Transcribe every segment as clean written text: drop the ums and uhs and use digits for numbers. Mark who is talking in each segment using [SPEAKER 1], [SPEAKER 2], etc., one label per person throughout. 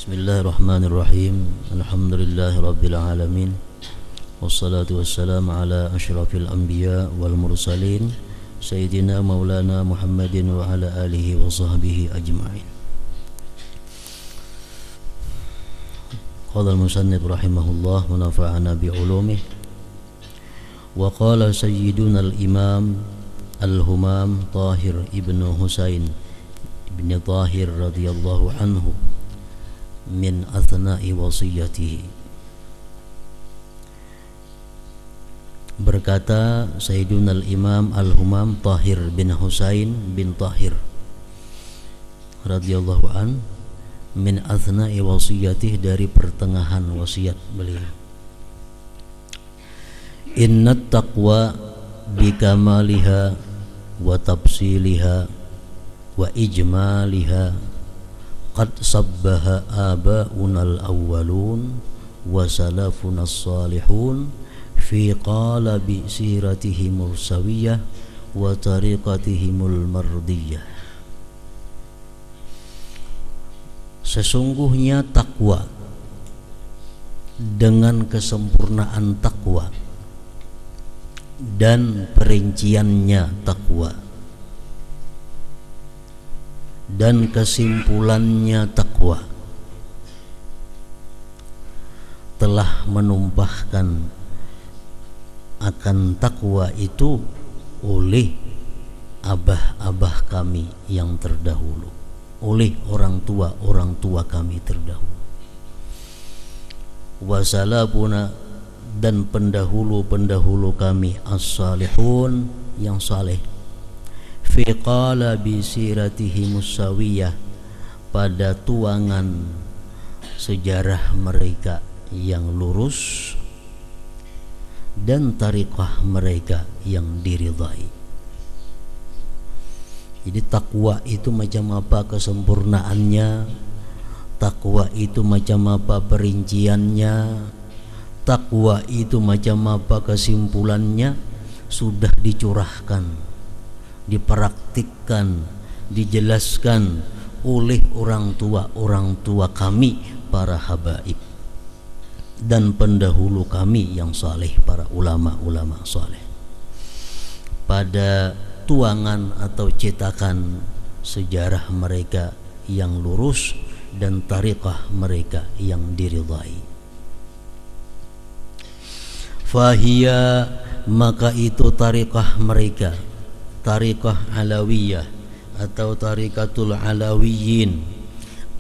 [SPEAKER 1] Bismillahirrahmanirrahim. Alhamdulillahirabbil alamin. Wassalatu wassalamu ala asyrafil anbiya wal mursalin sayyidina maulana Muhammadin wa ala alihi wa sahbihi ajma'in. Qala al-musannif rahimahullah wa nafa'ana bi ulumih. Wa qala sayyiduna al-imam al-humam Tahir ibn Husain ibn Tahir radhiyallahu anhu min athna'i wasiyatihi. Berkata Sayyiduna al-Imam al-Humam Tahir bin Husain bin Tahir radhiyallahu an min athna'i wasiyatihi, dari pertengahan wasiat beliau. Inna taqwa bikamaliha wa tafsiliha wa ijmaliha qad sabbaha aba'una al-awwalun wa salafuna as-salihun fi qalabi siratihimul sawiyah wa tariqatihimul mardiyah. Sesungguhnya takwa, dengan kesempurnaan takwa dan perinciannya takwa dan kesimpulannya takwa, telah menumpahkan akan takwa itu oleh abah-abah kami yang terdahulu, oleh orang tua kami terdahulu. Wasalafuna, dan pendahulu-pendahulu kami as-salihun, yang saleh, fi qalabi siratihim sawiyah, pada tuangan sejarah mereka yang lurus dan tariqah mereka yang diridhai. Jadi takwa itu macam apa kesempurnaannya, takwa itu macam apa perinciannya, takwa itu macam apa kesimpulannya, sudah dicurahkan, dipraktikkan, dijelaskan oleh orang tua kami para habaib dan pendahulu kami yang saleh, para ulama-ulama saleh, pada tuangan atau cetakan sejarah mereka yang lurus dan tariqah mereka yang diridhai. Fahiya, maka itu tariqah mereka, tariqah alawiyah atau tariqatul alawiyin,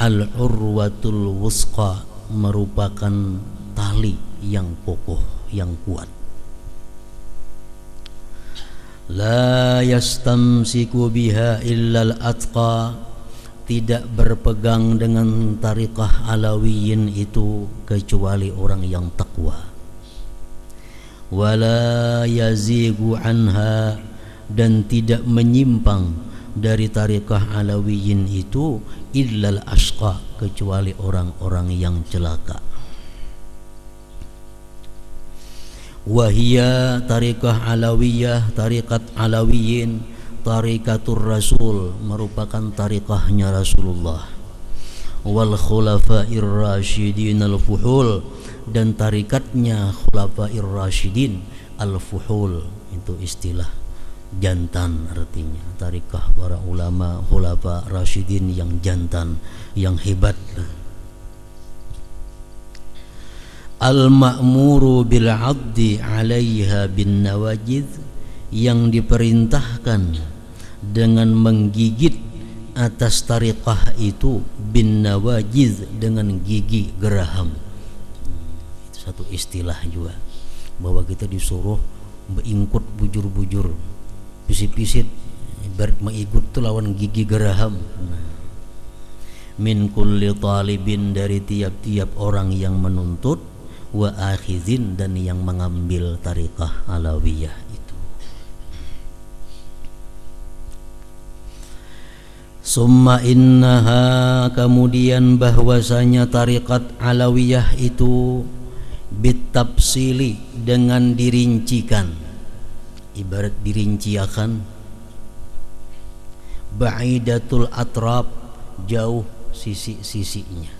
[SPEAKER 1] al-urwatul wusqa, merupakan tali yang kokoh, yang kuat. La yastamsiku biha illal atqa, tidak berpegang dengan tariqah alawiyin itu kecuali orang yang takwa. Wala yazigu anha, dan tidak menyimpang dari tariqah alawiyin itu illal ashqa, kecuali orang-orang yang celaka. Wahia, tariqah alawiyah, tariqat alawiyin, tariqatur rasul, merupakan tariqahnya Rasulullah. Wal khulafair rasyidin al-fuhul, dan tariqatnya khulafair rasyidin al-fuhul, itu istilah jantan artinya. Tariqah para ulama khulafa rasyidin yang jantan, yang hebat. Al-ma'muru bil 'addi 'alaiha bin nawajid, yang diperintahkan dengan menggigit atas tariqah itu bin nawajid, dengan gigi geraham. Itu satu istilah juga, bahwa kita disuruh beingkut bujur-bujur, pisit-pisit, mengikut itu lawan gigi geraham. Min kulli talibin, dari tiap-tiap orang yang menuntut, wa akhizin, dan yang mengambil tariqah alawiyah itu. Summa innaha, kemudian bahwasanya tariqat alawiyah itu bitafsili, dengan dirincikan, ibarat dirinciakan, ba'idatul atrab, jauh sisi-sisinya.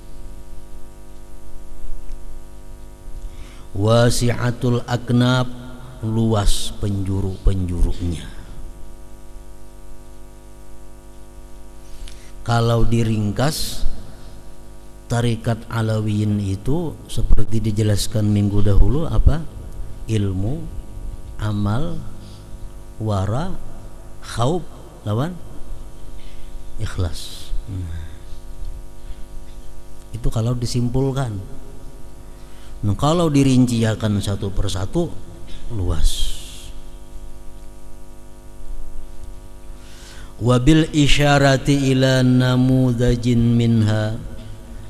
[SPEAKER 1] Wasi'atul aknab, luas penjuru-penjurunya. Kalau diringkas, tarikat Alawiyin itu seperti dijelaskan minggu dahulu apa? Ilmu, amal, wara, khauf, lawan ikhlas. Itu kalau disimpulkan. Nah, kalau dirinciakan satu persatu, luas. Wabil isyarati ila namudajin minha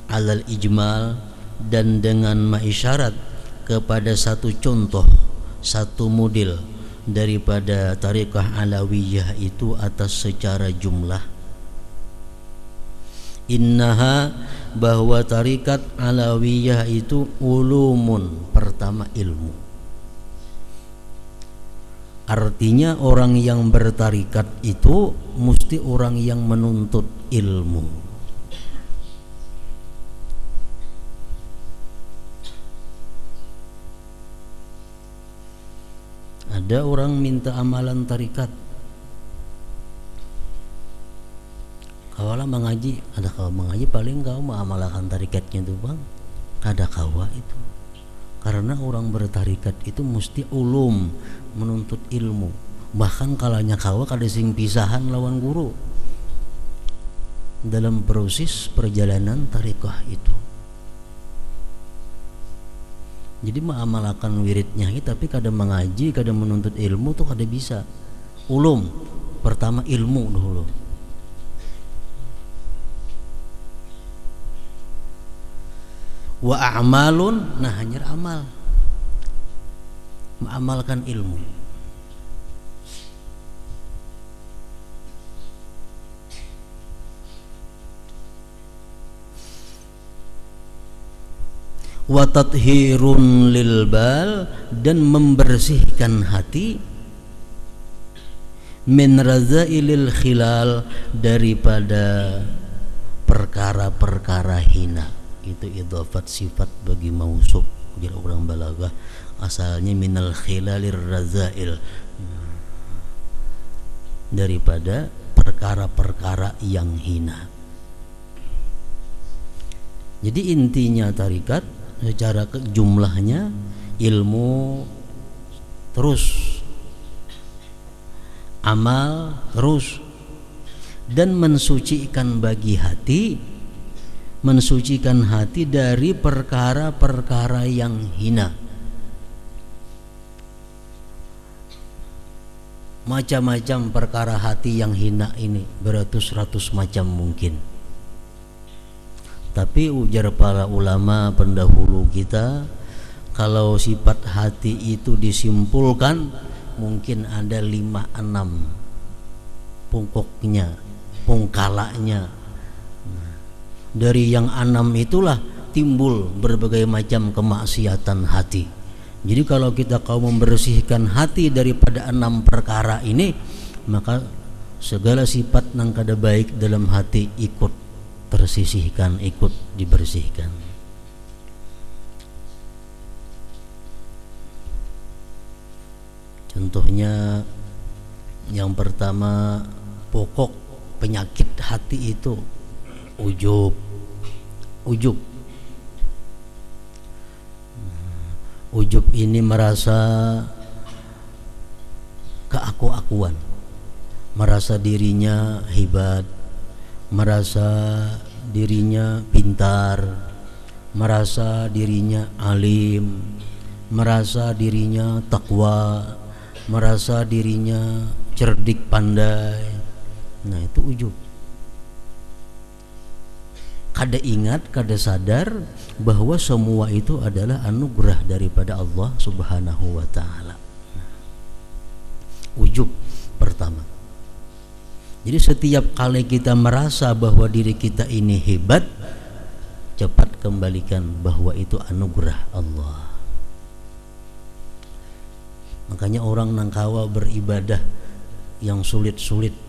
[SPEAKER 1] alal ijmal, dan dengan mengisyarat kepada satu contoh, satu model daripada tariqah Alawiyah itu atas secara jumlah. Innaha, bahwa tarikat Alawiyah itu ulumun, pertama ilmu. Artinya orang yang bertarikat itu mesti orang yang menuntut ilmu. Ada orang minta amalan tarikat, kawalah mengaji, ada kau mengaji paling kau mengamalkan tarikatnya itu bang, kada kawa itu. Karena orang bertarikat itu mesti ulum, menuntut ilmu. Bahkan kalanya kawa kada sing pisahan lawan guru dalam proses perjalanan tarikah itu. Jadi mengamalkan wiridnya tapi kada mengaji, kada menuntut ilmu tuh kada bisa. Ulum, pertama ilmu dulu. Wa a'malun, nah hanya amal, mengamalkan ilmu. Wa tathhirun lil bal, dan membersihkan hati, min razailil khilal, daripada perkara-perkara hina. Itu idhafat sifat bagi mausuf, jadi orang balaghah asalnya minal khilalir razail, daripada perkara-perkara yang hina. Jadi intinya tarikat secara jumlahnya ilmu, terus amal, terus, dan mensucikan bagi hati, mensucikan hati dari perkara-perkara yang hina. Macam-macam perkara hati yang hina ini, beratus-ratus macam mungkin. Tapi ujar para ulama pendahulu kita, kalau sifat hati itu disimpulkan mungkin ada 5-6 pokoknya, pungkalanya. Dari yang 6 itulah timbul berbagai macam kemaksiatan hati. Jadi kalau kita kau membersihkan hati daripada 6 perkara ini, maka segala sifat nang kada baik dalam hati ikut tersisihkan, ikut dibersihkan. Contohnya yang pertama, pokok penyakit hati itu ujub. Ujub ini merasa keaku-akuan, merasa dirinya hebat, merasa dirinya pintar, merasa dirinya alim, merasa dirinya takwa, merasa dirinya cerdik pandai. Nah itu ujub. Kada ingat, kada sadar bahwa semua itu adalah anugerah daripada Allah Subhanahu wa ta'ala. Ujub pertama. Jadi setiap kali kita merasa bahwa diri kita ini hebat, cepat kembalikan bahwa itu anugerah Allah. Makanya orang nangkawa beribadah yang sulit-sulit.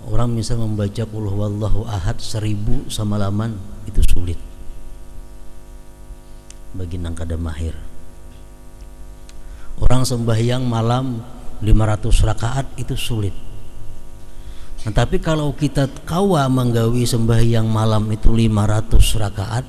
[SPEAKER 1] Orang misal membaca qul huwallahu ahad 1000 semalaman, itu sulit. bagi nang kada mahir. Orang sembahyang malam 500 rakaat itu sulit. Nah, tapi kalau kita kawa menggawi sembahyang malam itu 500 rakaat,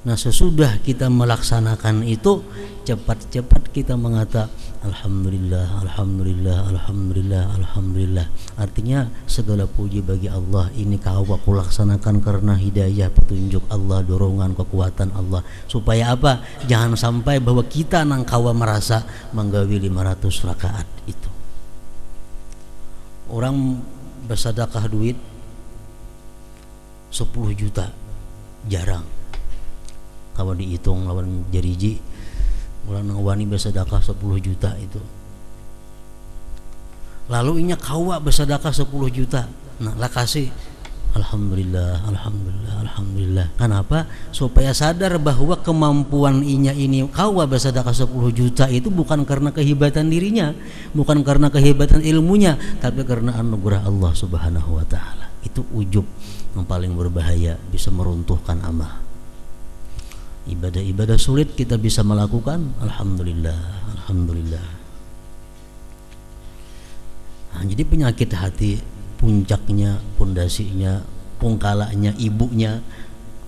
[SPEAKER 1] nah sesudah kita melaksanakan itu, cepat-cepat kita mengata alhamdulillah, alhamdulillah, alhamdulillah, alhamdulillah. Artinya segala puji bagi Allah, ini kawa aku laksanakan karena hidayah, petunjuk Allah, dorongan, kekuatan Allah. Supaya apa? Jangan sampai bahwa kita nang kawa merasa menggawi 500 rakaat itu. Orang bersedekah duit 10 juta jarang. Kalau dihitung lawan jariji, orang nang wani bersedekah 10 juta itu. Lalu inya kawa bersedekah 10 juta. Nah, lah kasih alhamdulillah, alhamdulillah, alhamdulillah. Kenapa? Supaya sadar bahwa kemampuan inya ini kawa bersedekah 10 juta itu bukan karena kehebatan dirinya, bukan karena kehebatan ilmunya, tapi karena anugerah Allah Subhanahu wa taala. Itu ujub yang paling berbahaya, bisa meruntuhkan amal. Ibadah-ibadah sulit kita bisa melakukan, alhamdulillah, alhamdulillah. Nah, jadi penyakit hati puncaknya, pondasinya, pungkalanya, ibunya,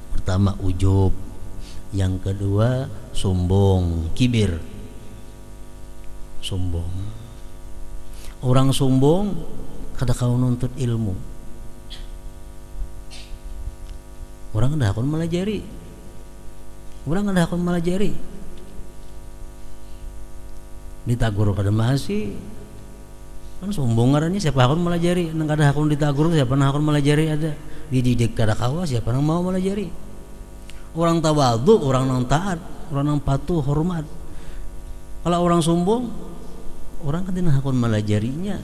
[SPEAKER 1] pertama ujub, yang kedua sombong, kibir, sombong. Orang sombong kada kau nuntut ilmu, orang kada akan melajari, orang kada akan melajari, ditagur kada masih. Kan sombong ngarannya, siapa akan melajari? Nang kada akan ditagur, siapa nang akan melajari? Ada dididik kada kawa, siapa nang mau melajari? Orang tawadhu, orang nang taat, orang nang patuh, hormat. Kalau orang sombong, orang kan tidak akan melajarinya.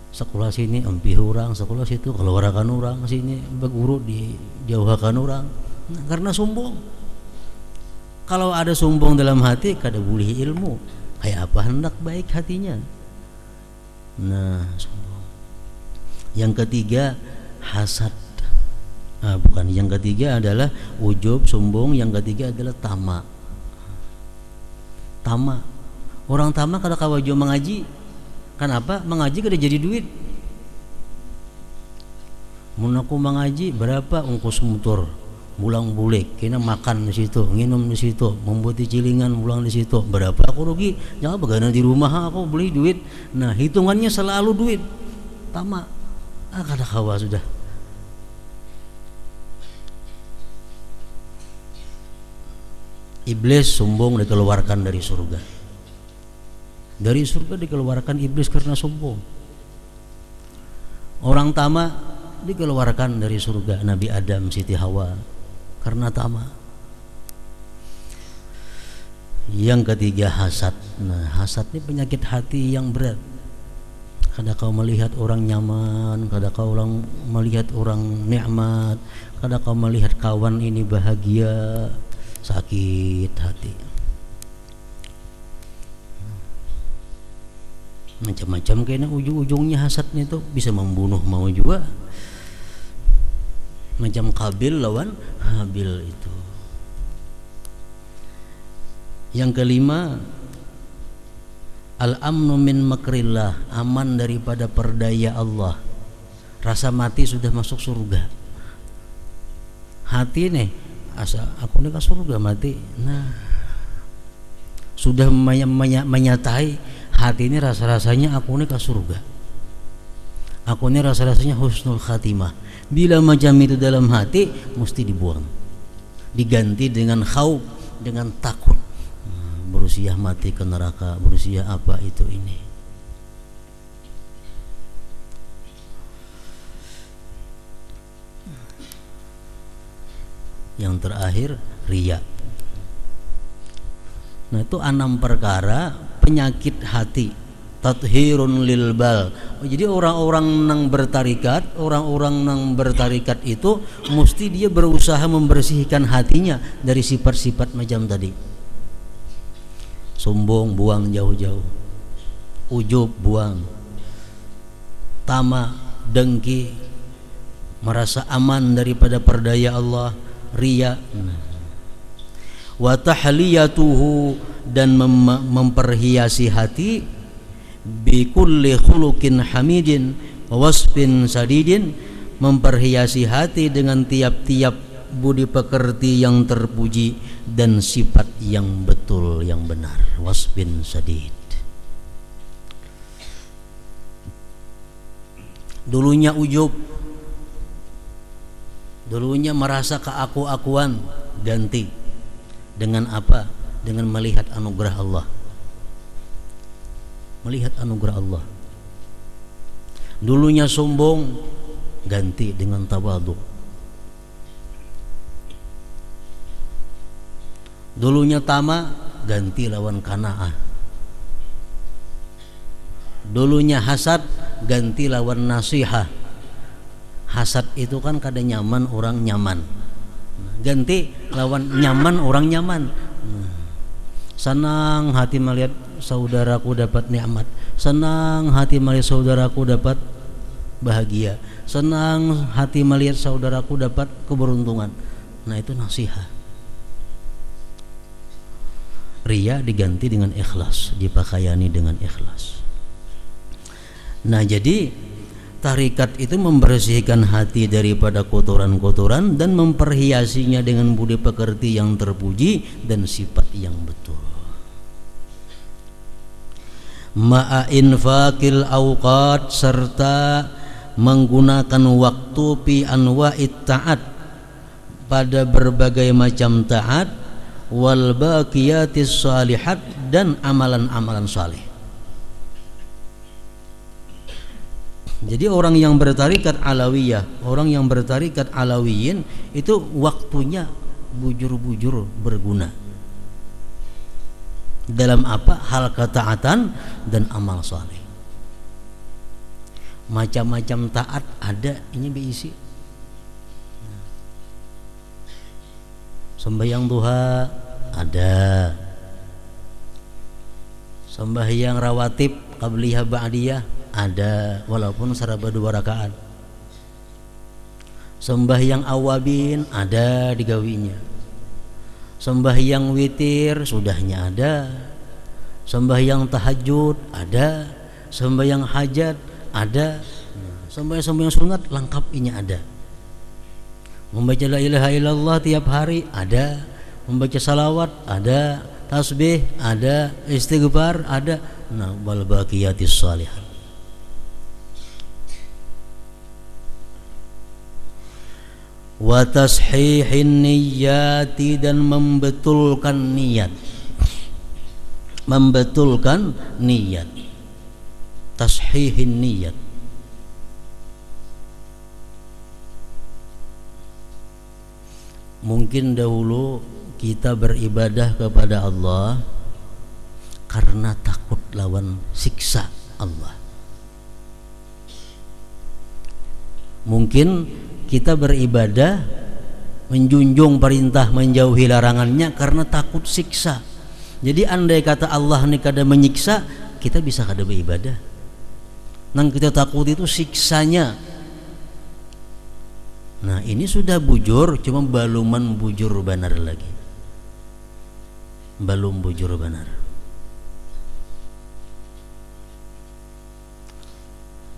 [SPEAKER 1] Sekolah sini empih orang, sekolah situ keluarkan orang, sini berguru dijauhkan orang. Nah, karena sombong. Kalau ada sombong dalam hati, kada boleh ilmu. Kayak apa hendak baik hatinya? Nah, sombong. Yang ketiga hasad. Bukan, yang ketiga adalah ujub, sombong. Yang ketiga adalah tamak. Tamak. Orang tamak kada kawajo mengaji. Kenapa? Mengaji kada jadi duit. Mun aku mengaji berapa ongkos motor? Bulang bulik, kena makan di situ, minum di situ, membuat cilingan pulang di situ. Berapa aku rugi? Jangan begadang di rumah aku beli duit. Nah, hitungannya selalu duit. Tamak. Kada kawa sudah. Iblis sombong dikeluarkan dari surga. Dari surga dikeluarkan iblis karena sombong. Orang tamak dikeluarkan dari surga, Nabi Adam, Siti Hawa, karena tamak. Yang ketiga hasad. Nah, hasad ini penyakit hati yang berat. Kada kau melihat orang nyaman, kada kau melihat orang nikmat, kada kau melihat kawan ini bahagia, sakit hati. Macam-macam kayaknya ujung-ujungnya hasadnya itu bisa membunuh mau juga. Macam Qabil lawan Habil itu. Yang kelima, al-amnu min makrillah, aman daripada perdaya Allah. Rasa mati sudah masuk surga. Hati nih, asa aku nih ke surga mati. Nah, sudah menyatai hati ini rasa-rasanya aku nih ke surga. Aku ini rasa-rasanya husnul khatimah. Bila macam itu dalam hati, mesti dibuang, diganti dengan khauf, dengan takut, berusia mati ke neraka, berusia apa itu ini. Yang terakhir riya. Nah, itu 6 perkara penyakit hati. Tathirun lil bal. Jadi orang-orang nang bertarikat, orang-orang nang bertarikat itu mesti dia berusaha membersihkan hatinya dari sifat-sifat macam tadi. Sombong buang jauh-jauh, ujub buang, tamak, dengki, merasa aman daripada perdaya Allah, riya. wa tahliyatuhu, dan memperhiasi hati, bi kulli khuluqin hamidin wa wasfin sadidin, memperhiasi hati dengan tiap-tiap budi pekerti yang terpuji dan sifat yang betul, yang benar, wasfin sadid. Dulunya ujub, dulunya merasa keaku-akuan, ganti dengan apa? Dengan melihat anugerah Allah. Melihat anugerah Allah. Dulunya sombong, ganti dengan tawadhu. Dulunya tamak, ganti lawan qanaah. Dulunya hasad, ganti lawan nasihah. Hasad itu kan kada nyaman, orang nyaman. Ganti lawan nyaman, orang nyaman. Senang hati melihat saudaraku dapat nikmat, senang hati melihat saudaraku dapat bahagia, senang hati melihat saudaraku dapat keberuntungan. Nah, itu nasihat. Riya diganti dengan ikhlas, dipakaiani dengan ikhlas. Nah, jadi tarikat itu membersihkan hati daripada kotoran-kotoran dan memperhiasinya dengan budi pekerti yang terpuji dan sifat yang betul. Ma'a infaqil awqat, serta menggunakan waktu fi anwa'it ta'at, pada berbagai macam taat, wal baqiyatis shalihat, dan amalan-amalan saleh. Jadi orang yang bertarikat alawiyah, orang yang bertarikat alawiyin itu waktunya bujur-bujur berguna. Dalam apa? Hal ketaatan dan amal saleh. Macam-macam taat ada, ini diisi. Sembahyang duha ada, sembahyang rawatib qabliyah ba'diyah ada, walaupun saraba 2 rakaat. Sembahyang awabin ada digawinya. Sembahyang witir sudahnya ada. Sembahyang tahajud ada. Sembahyang hajat ada. Sembahyang sunat lengkap ini ada. Membaca la ilaha illallah tiap hari ada. Membaca salawat ada. Tasbih ada. Istighfar ada. Nah, wal baqiyatis shalihat. Wa tashihin niyyati, dan membetulkan niat. Membetulkan niat. Tashihin niat. Mungkin dahulu kita beribadah kepada Allah karena takut lawan siksa Allah. Mungkin kita beribadah menjunjung perintah, menjauhi larangannya karena takut siksa. Jadi andai kata Allah ini kada menyiksa, kita bisa kada beribadah. Nang kita takut itu siksanya. Nah, ini sudah bujur, cuma baluman bujur benar lagi. Belum bujur benar.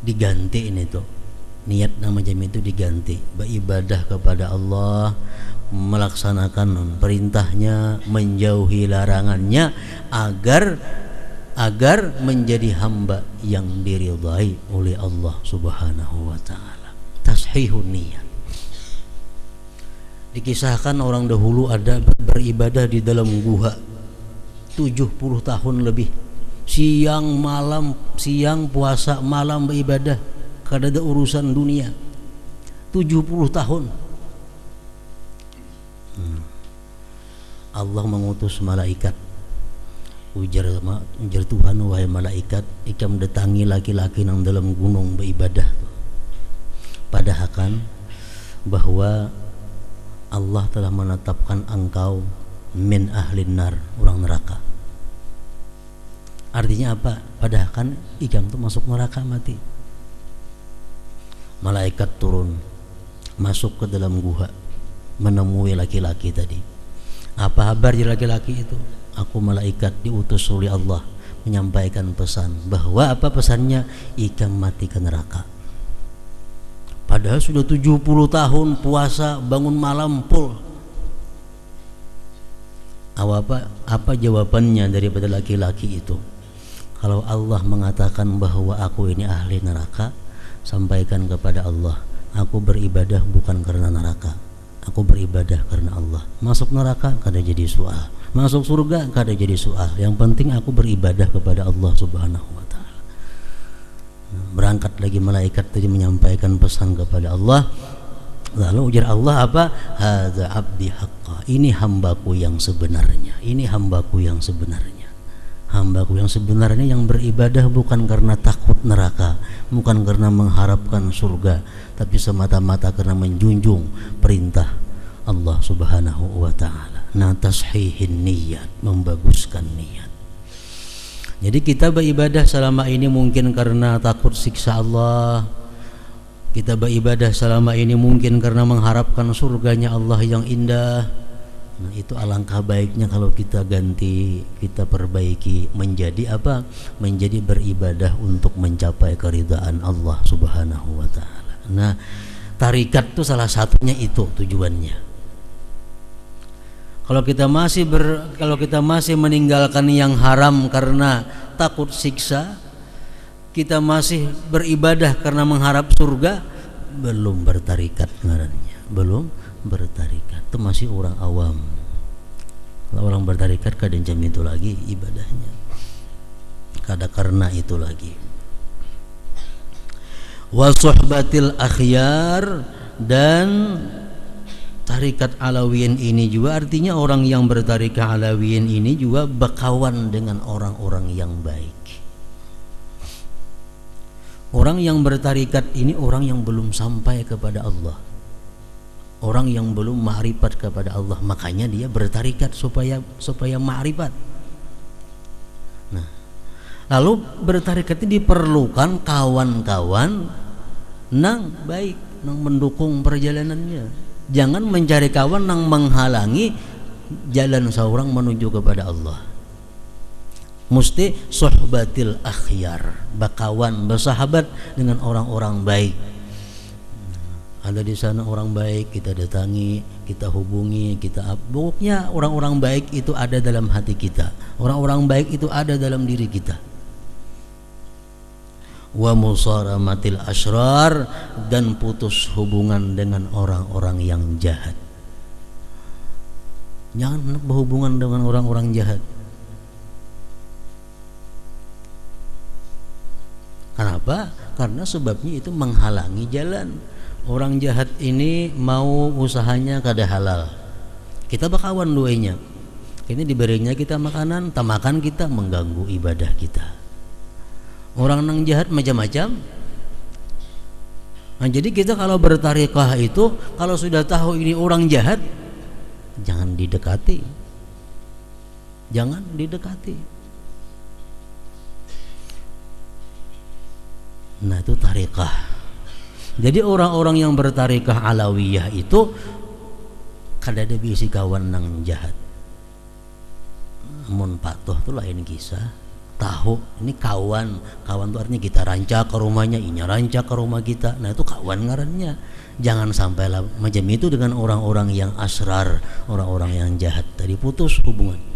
[SPEAKER 1] Diganti ini tuh. Niat nama jam itu diganti, beribadah kepada Allah, melaksanakan perintahnya, menjauhi larangannya, agar menjadi hamba yang diridhai oleh Allah Subhanahu wa taala. Tashihun niat. Dikisahkan orang dahulu ada beribadah di dalam gua 70 tahun lebih, siang malam, siang puasa, malam beribadah, kada ada urusan dunia. 70 tahun. Allah mengutus malaikat. Ujar Tuhan, wahai malaikat, ikam datangi laki-laki nang dalam gunung beribadah. Padahal kan bahwa Allah telah menetapkan engkau min ahlin nar, orang neraka. Artinya apa? Padahal kan ikam tuh masuk neraka mati. Malaikat turun, masuk ke dalam gua, menemui laki-laki tadi. Apa kabar laki-laki itu? Aku malaikat diutus oleh Allah menyampaikan pesan. Bahwa apa pesannya? Ikan mati ke neraka. Padahal sudah 70 tahun puasa, bangun malam full. Apa jawabannya daripada laki-laki itu? Kalau Allah mengatakan bahwa aku ini ahli neraka, sampaikan kepada Allah, aku beribadah bukan karena neraka, aku beribadah karena Allah. Masuk neraka kada jadi soal, masuk surga kada jadi soal. Yang penting aku beribadah kepada Allah Subhanahu wa taala. Berangkat lagi malaikat tadi menyampaikan pesan kepada Allah. Lalu ujar Allah apa? Hadza abdi haqqa. Ini hambaku yang sebenarnya. Ini hambaku yang sebenarnya. Hambaku yang sebenarnya yang beribadah bukan karena takut neraka, bukan karena mengharapkan surga, tapi semata-mata karena menjunjung perintah Allah Subhanahu wa taala. Nah, tashihin niat, membaguskan niat. Jadi kita beribadah selama ini mungkin karena takut siksa Allah. Kita beribadah selama ini mungkin karena mengharapkan surganya Allah yang indah. Nah, itu alangkah baiknya kalau kita ganti, kita perbaiki menjadi apa? Menjadi beribadah untuk mencapai keridhaan Allah Subhanahu wa taala. Nah, tarikat itu salah satunya itu tujuannya. Kalau kita masih meninggalkan yang haram karena takut siksa, kita masih beribadah karena mengharap surga, belum bertarikat ngarannya. Belum bertarikat, itu masih orang awam. Kalau orang bertarikat kadang jam itu lagi ibadahnya, kada karena itu lagi. Wa suhbatil akhyar, dan tarikat Alawiyin ini juga artinya orang yang bertarikat Alawiyin ini juga berkawan dengan orang-orang yang baik. Orang yang bertarikat ini orang yang belum sampai kepada Allah, orang yang belum ma'rifat kepada Allah, makanya dia bertarikat supaya ma'rifat. Nah, lalu bertarikat ini diperlukan kawan-kawan nang baik, nang mendukung perjalanannya. Jangan mencari kawan nang menghalangi jalan seorang menuju kepada Allah. Mesti suhbatil akhyar, bakawan, bersahabat dengan orang-orang baik. Ada di sana orang baik, kita datangi, kita hubungi, pokoknya orang-orang baik itu ada dalam hati kita. Orang-orang baik itu ada dalam diri kita. Wa musaramatil asyrar, dan putus hubungan dengan orang-orang yang jahat. Jangan berhubungan dengan orang-orang jahat. Kenapa? Karena sebabnya itu menghalangi jalan. Orang jahat ini mau usahanya kada halal, kita bakawan duanya. Ini diberinya kita makanan, tak makan kita, mengganggu ibadah kita. Orang nang jahat macam-macam. Nah, jadi kita kalau bertarikah itu, kalau sudah tahu ini orang jahat, jangan didekati. Jangan didekati. Nah, itu tarikah. Jadi orang-orang yang bertarikah Alawiyah itu kada ada bisi kawan nang jahat. Mun patuh itu lain kisah. Tahu ini kawan itu artinya kita rancak ke rumahnya, inya rancak ke rumah kita. Nah, itu kawan ngarannya. Jangan sampai macam itu dengan orang-orang yang asrar, orang-orang yang jahat. Tadi putus hubungan.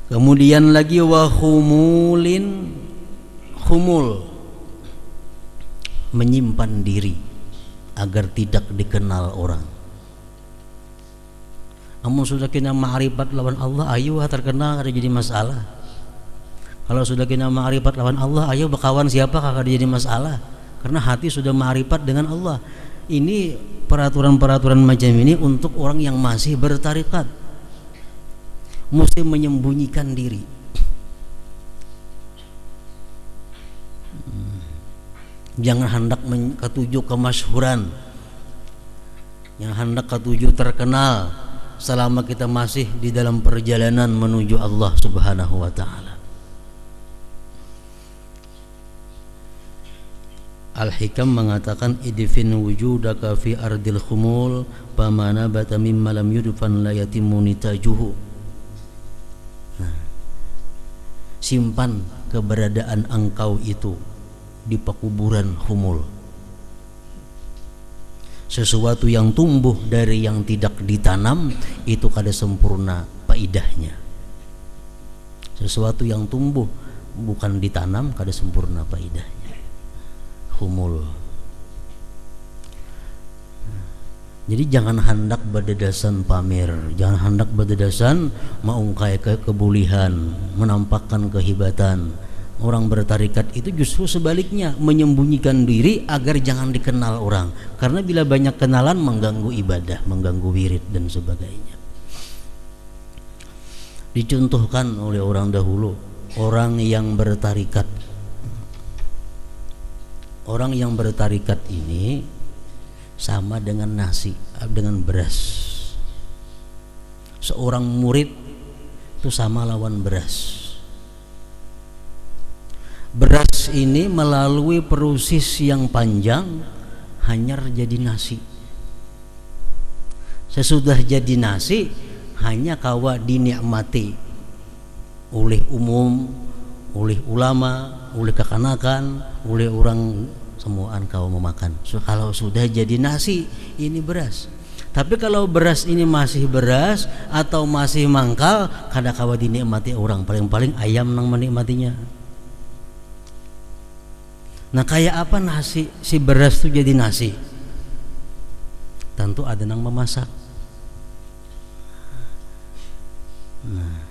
[SPEAKER 1] Kemudian lagi wa khumulin, khumul, menyimpan diri agar tidak dikenal orang. Namun sudah kena ma'rifat lawan Allah, ayo terkenal kada jadi masalah. Kalau sudah kena ma'rifat lawan Allah, ayo berkawan siapa kada jadi masalah. Karena hati sudah ma'rifat dengan Allah. Ini peraturan-peraturan macam ini untuk orang yang masih bertarikat. Mesti menyembunyikan diri. Jangan hendak ketujuh kemasyhuran, yang hendak ketujuh terkenal selama kita masih di dalam perjalanan menuju Allah Subhanahu wa taala. Al-Hikam mengatakan idfin wujudaka fi ardil khumul pamana bata mimma lam yudfan la yatimmu nitajuhu. Nah, simpan keberadaan engkau itu di pekuburan khumul. Sesuatu yang tumbuh dari yang tidak ditanam itu kada sempurna faidahnya. Sesuatu yang tumbuh bukan ditanam kada sempurna faidahnya. Humul. Jadi jangan hendak berdadasan pamer, jangan hendak berdadasan mengungkai kebulihan, menampakkan kehebatan. Orang bertarikat itu justru sebaliknya, menyembunyikan diri agar jangan dikenal orang. Karena bila banyak kenalan mengganggu ibadah, mengganggu wirid dan sebagainya. Dicontohkan oleh orang dahulu, orang yang bertarikat. Orang yang bertarikat ini sama dengan nasi, dengan beras. Seorang murid itu sama lawan beras. Beras ini melalui proses yang panjang hanyar jadi nasi. Sesudah jadi nasi hanya kawa dinikmati oleh umum, oleh ulama, oleh kekanakan, oleh orang semuaan kau memakan. So, kalau sudah jadi nasi ini beras. Tapi kalau beras ini masih beras atau masih mangkal, kada kawa dinikmati orang, paling-paling ayam nang menikmatinya. Nah, kayak apa nasi si beras itu jadi nasi? Tentu ada nang memasak. Nah,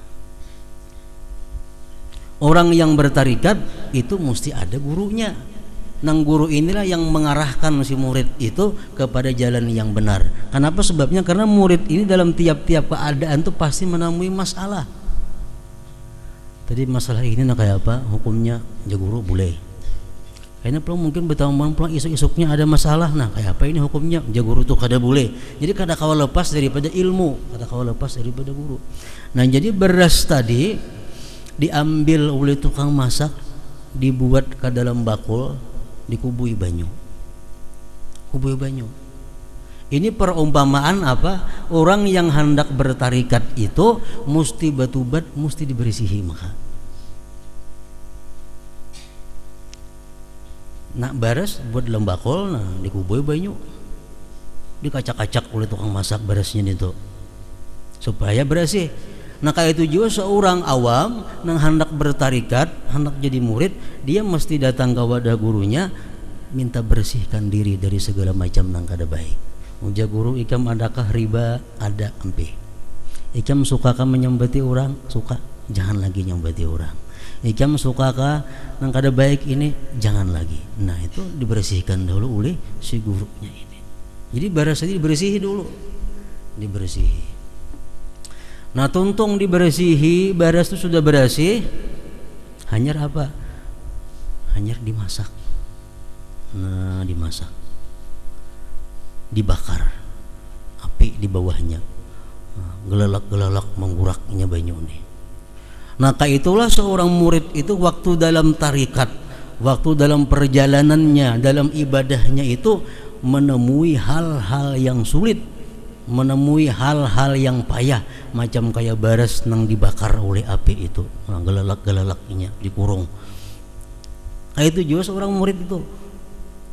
[SPEAKER 1] orang yang bertarikat itu mesti ada gurunya. Nang guru inilah yang mengarahkan si murid itu kepada jalan yang benar. Kenapa? Sebabnya karena murid ini dalam tiap-tiap keadaan tuh pasti menemui masalah. Tadi masalah ini nak kayak apa? Hukumnya ya guru boleh. Kayaknya pulang mungkin bertahun-tahun pulang isuk-isuknya ada masalah. Nah kayak apa ini hukumnya? Ya guru tuh kada boleh. Jadi kada kawal lepas daripada ilmu, kada kawal lepas daripada guru. Nah jadi beras tadi diambil oleh tukang masak, dibuat ke dalam bakul, dikubui banyu. Kubui banyu. Ini perumpamaan apa? Orang yang hendak bertarikat itu mesti batubat, mesti dibersihi maka. Nak beres buat dalam bakul, nah dikubui banyu. Dikacak-kacak oleh tukang masak berasnya itu supaya bersih. Nah kayak itu juga seorang awam yang hendak bertarikat, hendak jadi murid, dia mesti datang ke wadah gurunya, minta bersihkan diri dari segala macam nang kada baik. Uja guru, ikam adakah riba? Ada, empih. Ikam sukakah menyembati orang? Suka, jangan lagi nyembati orang. Ikam sukakah nang kada baik ini? Jangan lagi. Nah itu dibersihkan dulu oleh si gurunya ini. Jadi beras tadi dibersihi dulu, dibersihi. Nah tuntung dibersihi, beras itu sudah bersih, hanyar apa? Hanyar dimasak. Nah dimasak, dibakar, api di bawahnya, gelelak-gelelak mengguraknya banyu nih. Nah kayak itulah seorang murid itu waktu dalam tarikat, waktu dalam perjalanannya, dalam ibadahnya itu menemui hal-hal yang sulit, menemui hal-hal yang payah, macam kayak beras nang dibakar oleh api itu, nah, gelelak-gelelaknya dikurung. Nah, itu juga seorang murid itu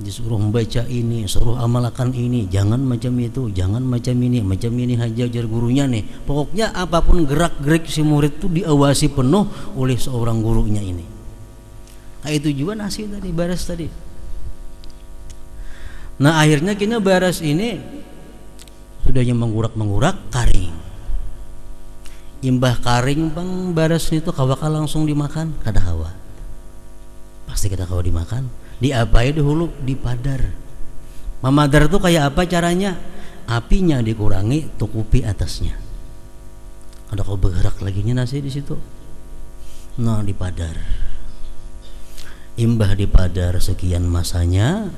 [SPEAKER 1] disuruh membaca ini, suruh amalkan ini, jangan macam itu, jangan macam ini aja ajar gurunya nih. Pokoknya apapun gerak-gerik si murid itu diawasi penuh oleh seorang gurunya ini. Nah, itu juga nasi tadi, beras tadi. Nah akhirnya kini beras ini sudahnya menggurak karing. Imbah karing bang beras itu kawaka langsung dimakan, kada kawa. Pasti kada kawa dimakan. Diapai dahulu? Dipadar. Memadar itu kayak apa caranya? Apinya dikurangi, tukupi atasnya. Ada kau bergerak lagi nasi di situ. Nah dipadar. Imbah dipadar sekian masanya,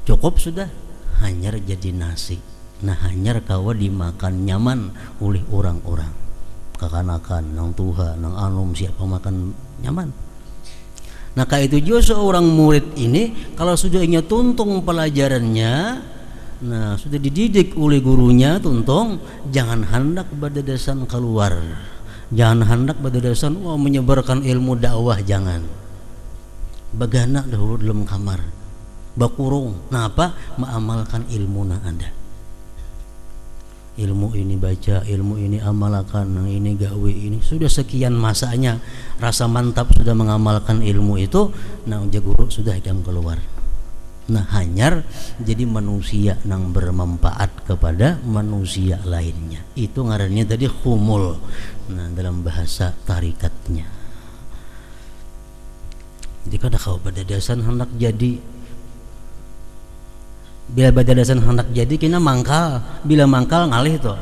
[SPEAKER 1] cukup sudah, hanyar jadi nasi. Nah hanyar kawa dimakan nyaman oleh orang-orang, kekanakan, nang tuha, nang anum, siapa makan nyaman. Nah itu juga seorang murid ini kalau sudah ingin tuntung pelajarannya, nah sudah dididik oleh gurunya tuntung, jangan hendak badadasan keluar, jangan hendak badadasan menyebarkan ilmu dakwah, jangan. Bagana dahulu dalam kamar, bakurung, nah apa? Mengamalkan ilmu na Anda. Ilmu ini baca, ilmu ini amalkan, ini gawe, ini sudah sekian masanya rasa mantap sudah mengamalkan ilmu itu, nah guru sudah jam keluar. Nah hanyar jadi manusia yang bermanfaat kepada manusia lainnya, itu ngarannya tadi khumul, nah dalam bahasa tarikatnya. Jadi kada kau badadasan hendak jadi, bila badadasan hendak jadi kena mangkal, bila mangkal ngalih tuh,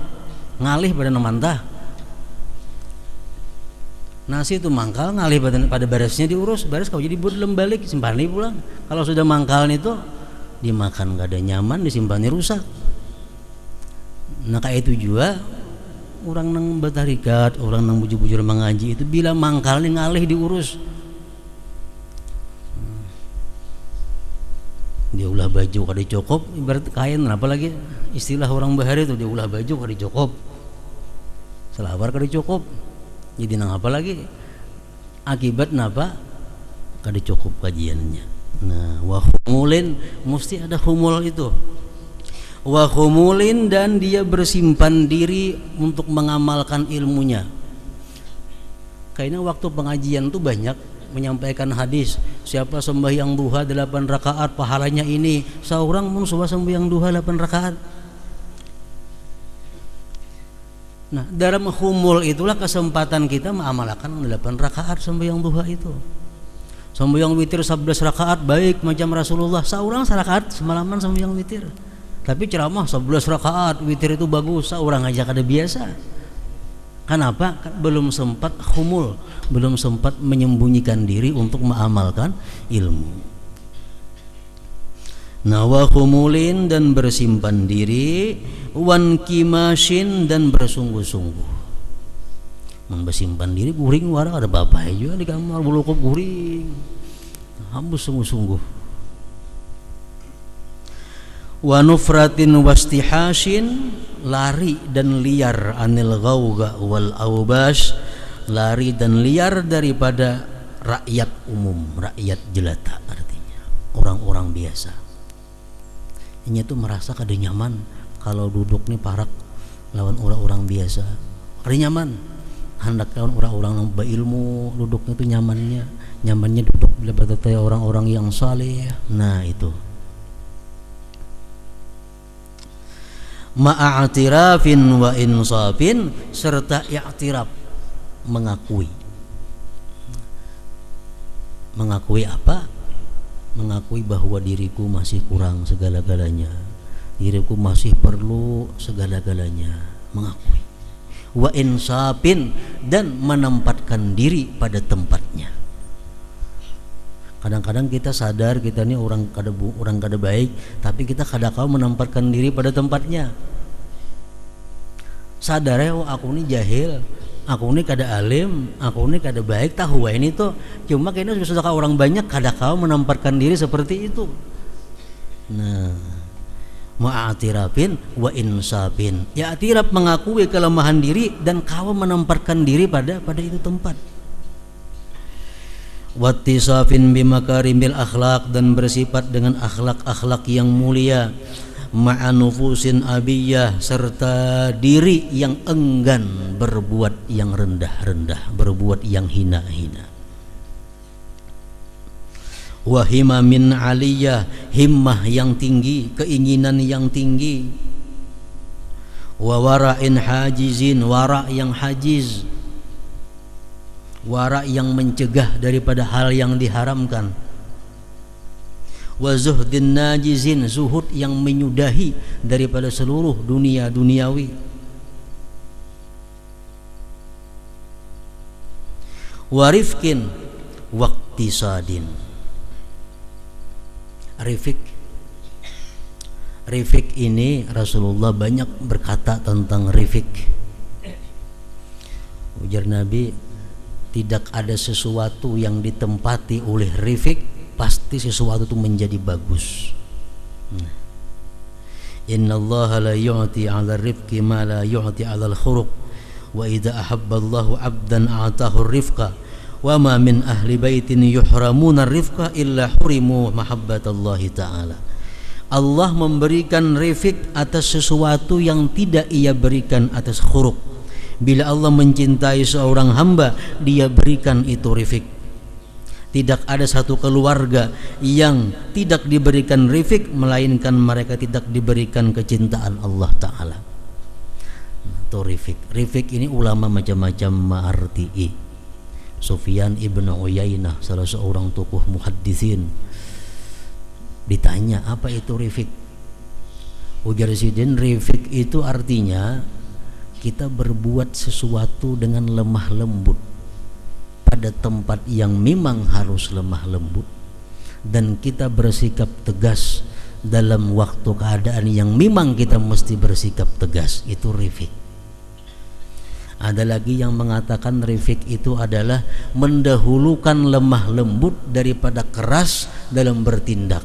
[SPEAKER 1] ngalih pada nomantah nasi itu mangkal, ngalih pada beresnya diurus, beres kau jadi belum balik, simpan pulang. Kalau sudah mangkal itu dimakan gak ada nyaman, disimpannya rusak. Nah kayak itu juga orang nang bertarikat, orang nang bujur-bujur mengaji itu bila mangkal nih ngalih diurus. Dia ulah baju kada cukup, ibarat kain, apalagi istilah orang bahari itu, dia ulah baju kada cukup, selawar kada cukup, jadi nang apa lagi akibat napa kada cukup kajiannya. Nah wa humulin, mesti ada humul itu, wa humulin, dan dia bersimpan diri untuk mengamalkan ilmunya. Kayaknya waktu pengajian tuh banyak menyampaikan hadis, siapa sembahyang duha 8 rakaat pahalanya ini, seorang pun sembahyang duha 8 rakaat. Nah dalam humul itulah kesempatan kita mengamalkan 8 rakaat sembahyang duha itu. Sembahyang witir 11 rakaat baik macam Rasulullah, seorang serakaat semalaman sembahyang witir. Tapi ceramah 11 rakaat witir itu bagus, seorang aja kada biasa. Kenapa? Belum sempat humul, belum sempat menyembunyikan diri untuk mengamalkan ilmu. Nawa humulin, dan bersimpan diri, wan kimashin, dan bersungguh-sungguh. Bersimpan diri guring wara ada bapak juga di kamar bulukup guring, hambus sungguh-sungguh. Wa nufratin wastihashin, lari dan liar, anil ghauga wal aubas, lari dan liar daripada rakyat umum, rakyat jelata, artinya orang-orang biasa. Ini tuh merasa kada nyaman kalau duduk nih parak lawan orang-orang biasa, kada nyaman. Hendak lawan orang-orang yang berilmu, duduknya tuh nyamannya duduk bila bertanya orang-orang yang saleh. Nah itu ma'atirafin wa insafin, serta i'tiraf, mengakui apa? Mengakui bahwa diriku masih kurang segala-galanya, diriku masih perlu segala-galanya, mengakui. Wa insafin, dan menempatkan diri pada tempatnya. Kadang-kadang kita sadar kita ini orang kada baik, tapi kita kada kau menempatkan diri pada tempatnya. Sadar ya, aku ini jahil, aku ini kada alim, aku ini kada baik, tahu ini tuh. Cuma kayaknya sudah orang banyak kada kau menempatkan diri seperti itu. Nah, ma'atirafin wa insafin, ya atiraf, mengakui kelemahan diri dan kau menempatkan diri pada itu tempat. Wattisafin bimakarimil akhlak, dan bersifat dengan akhlak-akhlak yang mulia. Ma'anufusin abiyah, serta diri yang enggan berbuat yang rendah-rendah, berbuat yang hina-hina. Wahimamin aliyah, himmah yang tinggi, keinginan yang tinggi. Wawara'in hajizin, wara' yang hajiz, wara' yang mencegah daripada hal yang diharamkan. Wa zuhdin najizin, zuhud yang menyudahi daripada seluruh dunia duniawi. Wa rifkin waqtisadin, rifik ini Rasulullah banyak berkata tentang rifik. Ujar Nabi, Tidak ada sesuatu yang ditempati oleh Rifik pasti sesuatu itu menjadi bagus. Innallaha la yu'ti 'ala rifqi ma la yu'ti 'ala al-khuruq wa idza ahabba Allahu 'abdan a'tahu ar-rifqa wa ma min ahli baitin yuhramuna ar-rifqa illa hurimu mahabbatallahi ta'ala. Allah memberikan rifik atas sesuatu yang tidak ia berikan atas khuruk. Bila Allah mencintai seorang hamba, dia berikan itu rifik. Tidak ada satu keluarga yang tidak diberikan rifik, melainkan mereka tidak diberikan kecintaan Allah Ta'ala. Itu rifik. Rifik ini ulama macam-macam mengartii. Sufyan ibn Uyainah, salah seorang tokoh muhaddisin, ditanya apa itu rifik. Ujar sidin, rifik itu artinya kita berbuat sesuatu dengan lemah lembut pada tempat yang memang harus lemah lembut, dan kita bersikap tegas dalam waktu keadaan yang memang kita mesti bersikap tegas. Itu rifik. Ada lagi yang mengatakan rifik itu adalah mendahulukan lemah lembut daripada keras dalam bertindak,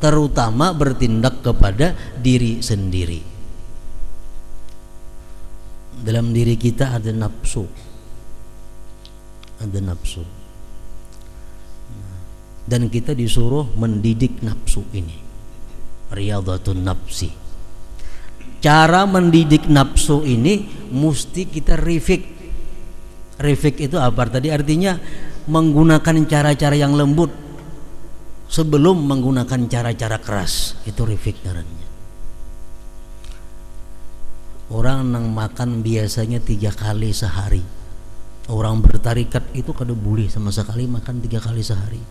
[SPEAKER 1] terutama bertindak kepada diri sendiri. Dalam diri kita ada nafsu, dan kita disuruh mendidik nafsu ini. Riyadhatun nafsi. Cara mendidik nafsu ini mesti kita rifik. Rifik itu apa tadi? Artinya menggunakan cara-cara yang lembut sebelum menggunakan cara-cara keras. Itu rifik caranya. Orang nang makan biasanya 3 kali sehari. Orang bertarikat itu kada boleh sama sekali makan 3 kali sehari.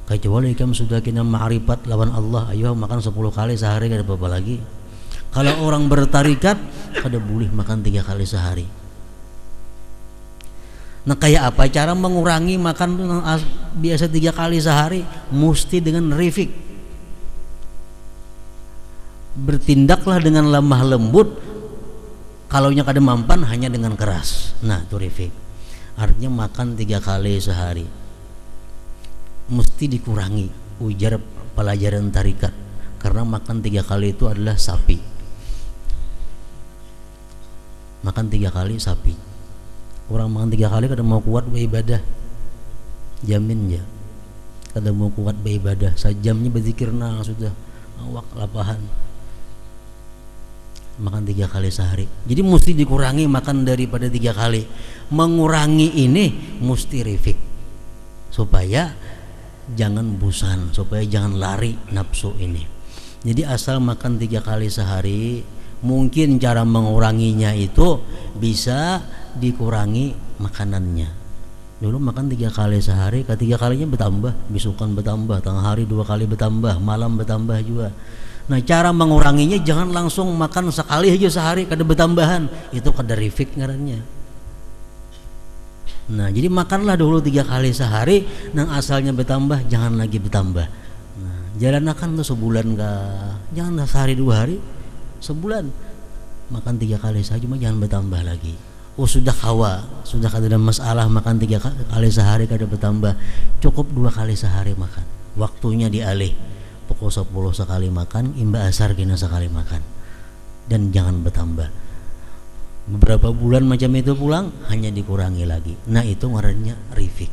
[SPEAKER 1] Kecuali kamu sudah kena ma'rifat lawan Allah, ayo makan 10 kali sehari, kada apa-apa lagi. Kalau orang bertarikat kada boleh makan 3 kali sehari. Nah, kayak apa cara mengurangi makan biasa 3 kali sehari? Mesti dengan rifik. Bertindaklah dengan lemah lembut, kalaunya kada mampan hanya dengan keras. Nah, itu rifik. Artinya makan 3 kali sehari mesti dikurangi, ujar pelajaran tarikat, karena makan 3 kali itu adalah sapi. Makan 3 kali sapi. Orang makan 3 kali kada mau kuat beribadah, jamin ya. Kada mau kuat beribadah, sajamnya berzikir nah sudah awak lapahan. Makan 3 kali sehari. Jadi mesti dikurangi makan daripada 3 kali. Mengurangi ini mesti rifik, supaya jangan bosan, supaya jangan lari nafsu ini. Jadi asal makan 3 kali sehari, mungkin cara menguranginya itu bisa dikurangi makanannya. Dulu makan 3 kali sehari, ketiga kalinya bertambah, besokan bertambah, tengah hari 2 kali bertambah, malam bertambah juga. Nah, cara menguranginya jangan langsung makan sekali aja sehari kada bertambahan, itu kada rifik ngarannya. Nah, jadi makanlah dulu 3 kali sehari, nang asalnya bertambah jangan lagi bertambah. Nah, jalan akan tuh sebulan kah, jangan sehari 2 hari, sebulan makan 3 kali saja, cuma jangan bertambah lagi. Oh, sudah kawa, sudah kada ada masalah makan 3 kali sehari kada bertambah, cukup 2 kali sehari makan, waktunya dialih. Pukul 10 sekali makan, imba asar kena sekali makan, dan jangan bertambah. Beberapa bulan macam itu pulang, hanya dikurangi lagi. Nah, itu ngarannya rifik.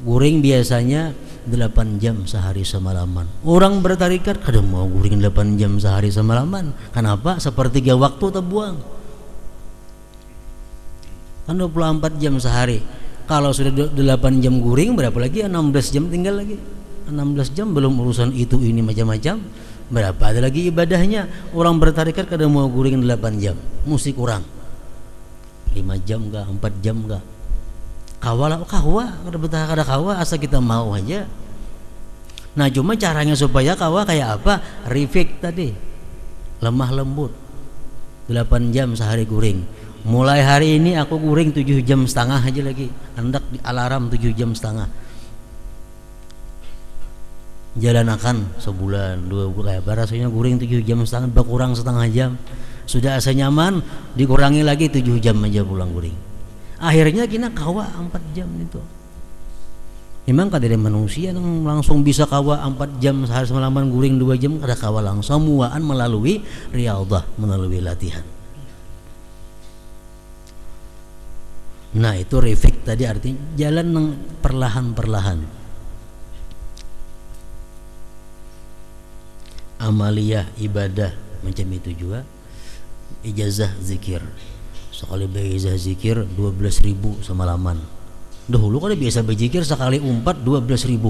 [SPEAKER 1] Guring biasanya 8 jam sehari semalaman. Orang bertarikat kada mau guring 8 jam sehari semalaman. Kenapa? Sepertiga waktu terbuang. Kan 24 jam sehari. Kalau sudah 8 jam guring, berapa lagi? 16 jam tinggal lagi. 16 jam belum urusan itu ini macam-macam. Berapa ada lagi ibadahnya? Orang bertarikat kada mau guring 8 jam, mesti kurang 5 jam enggak, 4 jam enggak. Kawa kada betah kada kawa, asal kita mau aja. Nah, cuma caranya supaya kawa kayak apa? Rifik tadi, lemah lembut. 8 jam sehari guring. Mulai hari ini aku guring 7 jam setengah aja lagi. Hendak di alarm 7 jam setengah. Jalan akan sebulan 2 bulan, rasanya guring 7 jam setengah, berkurang setengah jam. Sudah asa nyaman, dikurangi lagi 7 jam aja pulang guring. Akhirnya kita kawa 4 jam itu. Memang kada ada manusia yang langsung bisa kawa 4 jam sehari semalaman guring 2 jam kada kawa langsung, semuaan melalui riyadhah, melalui latihan. Nah itu refik tadi artinya jalan perlahan-perlahan. Amaliyah ibadah macam itu juga. Ijazah zikir, sekali berizah zikir 12.000 semalaman. Dahulu kan biasa berzikir sekali umpat 12.000.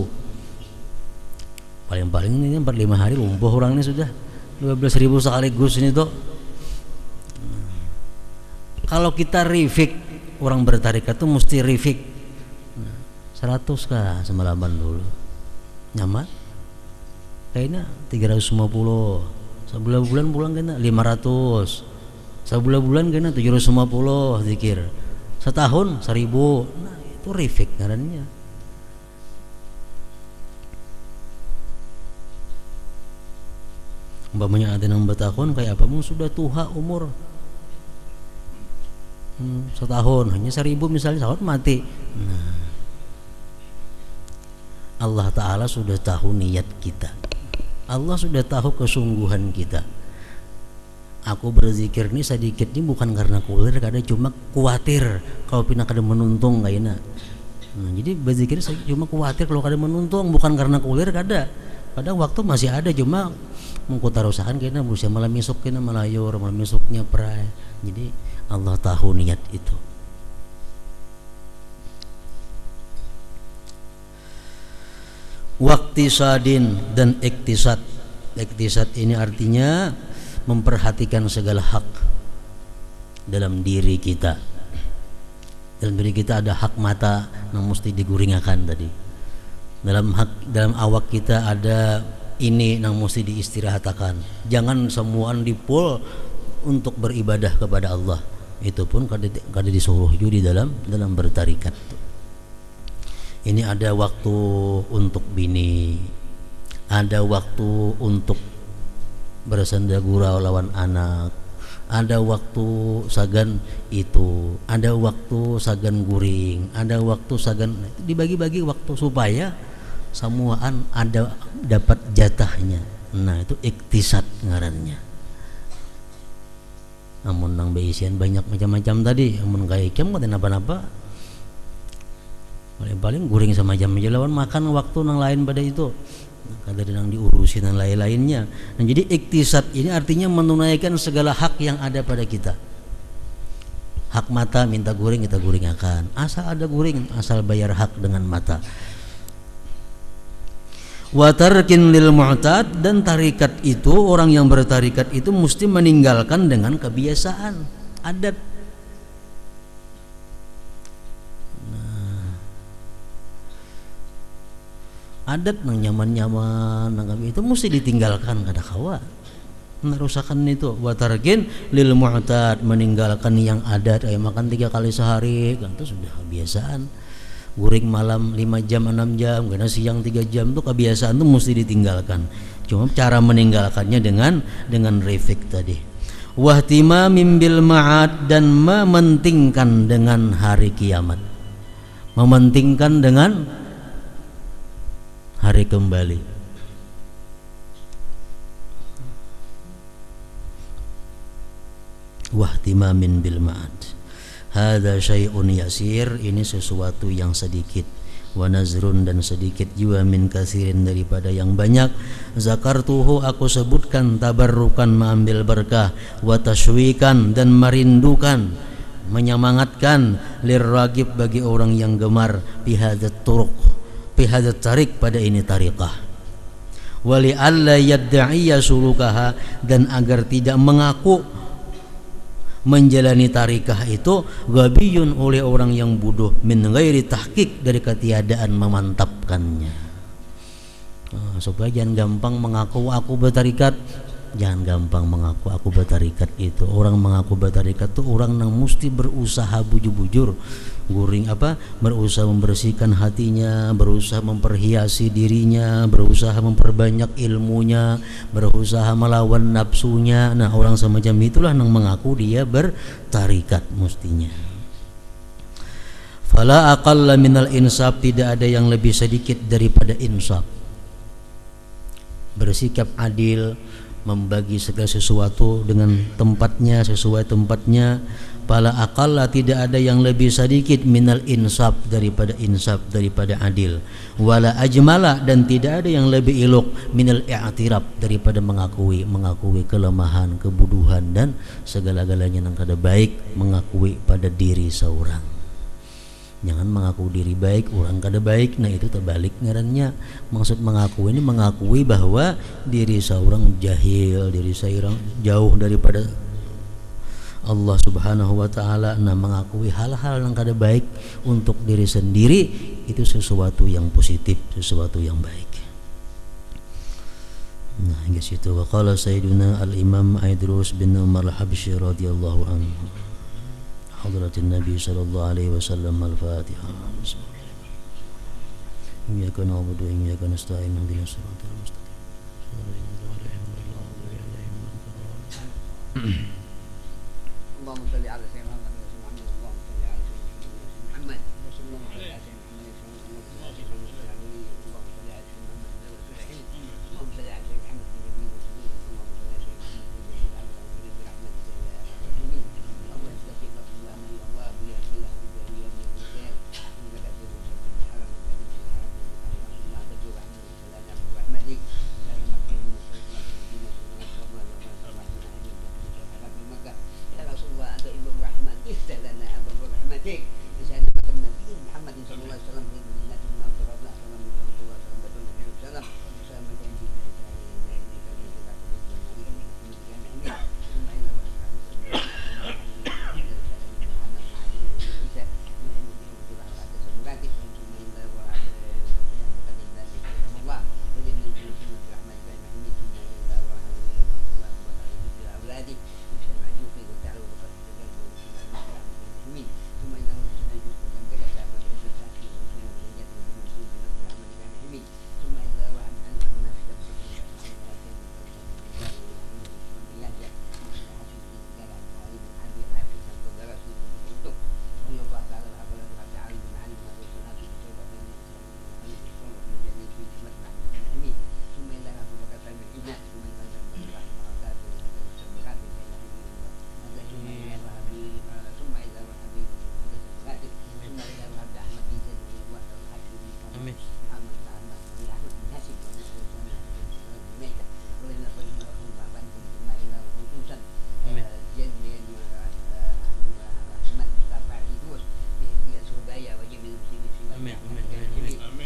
[SPEAKER 1] Paling-paling ini 4-5 hari lumpuh orang ini sudah 12.000 sekaligus ini tuh. Kalau kita refik, orang bertarikat tuh mesti refik 100 kah semalaman dulu. Nyaman? Kayaknya 350. Sebulan pulang kena 500. Sebulan kena 750 zikir. Setahun 1000. Nah, itu refik ngarannya. Umpamanya ada yang bertahun kayak apa? Sudah tua umur. Setahun hanya 1000 misalnya, setahun mati. Nah, Allah Ta'ala sudah tahu niat kita. Allah sudah tahu kesungguhan kita. Aku berzikir ini sedikit ini bukan karena kulir, karena cuma khawatir kalau pindah kada menuntung kayaknya. Nah, jadi berzikir cuma khawatir kalau kada menuntung, bukan karena kulir kada. Padahal waktu masih ada, cuma mengkutarusakan kayaknya berusia malam esok kayaknya malayur, malam esoknya perai. Jadi Allah tahu niat itu. Waktisadin dan iktisad. Iktisad ini artinya memperhatikan segala hak dalam diri kita. Dalam diri kita ada hak mata yang mesti diguringakan tadi. Dalam awak kita ada ini yang mesti diistirahatakan. Jangan semuaan dipul untuk beribadah kepada Allah. Itu pun kada disuruh juga dalam bertarikat. Ini ada waktu untuk bini, ada waktu untuk bersenda gurau lawan anak, ada waktu sagan itu, ada waktu sagan guring, ada waktu sagan, dibagi-bagi waktu supaya semuaan ada dapat jatahnya. Nah itu iktisad ngarannya. Namun nang beisian banyak macam-macam tadi, namun kayak ikem kada napa-napa. Paling guring sama jam aja lawan makan waktu nang lain pada itu. Kada yang diurusin dan lain-lainnya. Nah, jadi iktisad ini artinya menunaikan segala hak yang ada pada kita. Hak mata minta guring kita guringakan. Asal ada guring, asal bayar hak dengan mata. Wa tarkin lil mu'tad, dan tarikat itu orang yang bertarikat itu mesti meninggalkan dengan kebiasaan adat. Adat nang nyaman-nyaman nang itu mesti ditinggalkan kada kawa. Merusakan itu. Wa tarkin lil mu'tad, meninggalkan yang adat, kayak makan 3 kali sehari kan itu sudah kebiasaan. Guring malam 5 jam 6 jam, karena siang 3 jam itu kebiasaan itu mesti ditinggalkan. Cuma cara meninggalkannya dengan refik tadi. Wahtimamim bil ma'ad, dan mementingkan dengan hari kiamat. Mementingkan dengan hari kembali. Wahtimamin bil ma'ad. Hadza syai'un yasir, ini sesuatu yang sedikit. Wa nazrun, dan sedikit juga min katsirin, daripada yang banyak. Zakartuhu, aku sebutkan, tabarrukan, mengambil berkah, wa tashwikan, dan merindukan, menyemangatkan, lirragib, bagi orang yang gemar, bihadzat turuq, bihadzat tarik, pada ini tariqah. Wali alla yadda'iya sulukaha, dan agar tidak mengaku menjalani tarikah itu ghabiyun, oleh orang yang bodoh, min ghairi tahqiq, dari ketiadaan memantapkannya. Supaya jangan gampang mengaku aku bertarikat. Jangan gampang mengaku aku bertarikat itu. Orang mengaku bertarikat itu orang yang mesti berusaha bujur-bujur berusaha membersihkan hatinya, berusaha memperhiasi dirinya, berusaha memperbanyak ilmunya, berusaha melawan nafsunya. Nah, orang semacam itulah yang mengaku dia bertarikat mestinya. Fala aqalla minal insaf, tidak ada yang lebih sedikit daripada insaf. Bersikap adil, membagi segala sesuatu dengan tempatnya, sesuai tempatnya. Fala aqalla, tidak ada yang lebih sedikit minal insaf, daripada adil. Wala ajmala, dan tidak ada yang lebih elok minal i'tiraf, daripada mengakui kelemahan, kebuduhan dan segala-galanya yang kada baik, mengakui pada diri seorang. Jangan mengaku diri baik, orang kada baik. Nah, itu terbalik ngarannya. Maksud mengaku ini mengakui bahwa diri seorang jahil, diri seorang jauh daripada Allah Subhanahu wa taala. Nah, mengakui hal-hal yang kada baik untuk diri sendiri itu sesuatu yang positif, sesuatu yang baik. Nah, hingga situ. Wa qala Sayyiduna Al-Imam Aidrus bin Umar Al-Habsyi radhiyallahu anhu. حضرة النبي صلى الله عليه وسلم. الفاتحة. إياك نعبد وإياك نستعين اهدنا الصراط المستقيم.
[SPEAKER 2] اللهم صل على سيدنا محمد اللهم صل على سيدنا محمد اللهم صل على سيدنا محمد اللهم صل على سيدنا محمد اللهم صل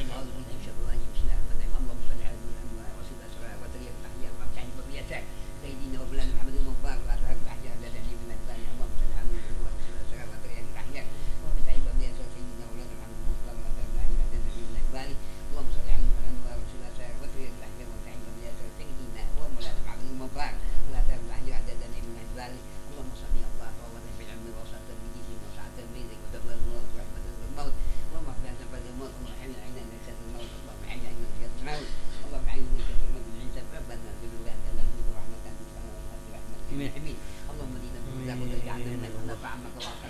[SPEAKER 2] على سيدنا محمد اللهم صل على سيدنا محمد اللهم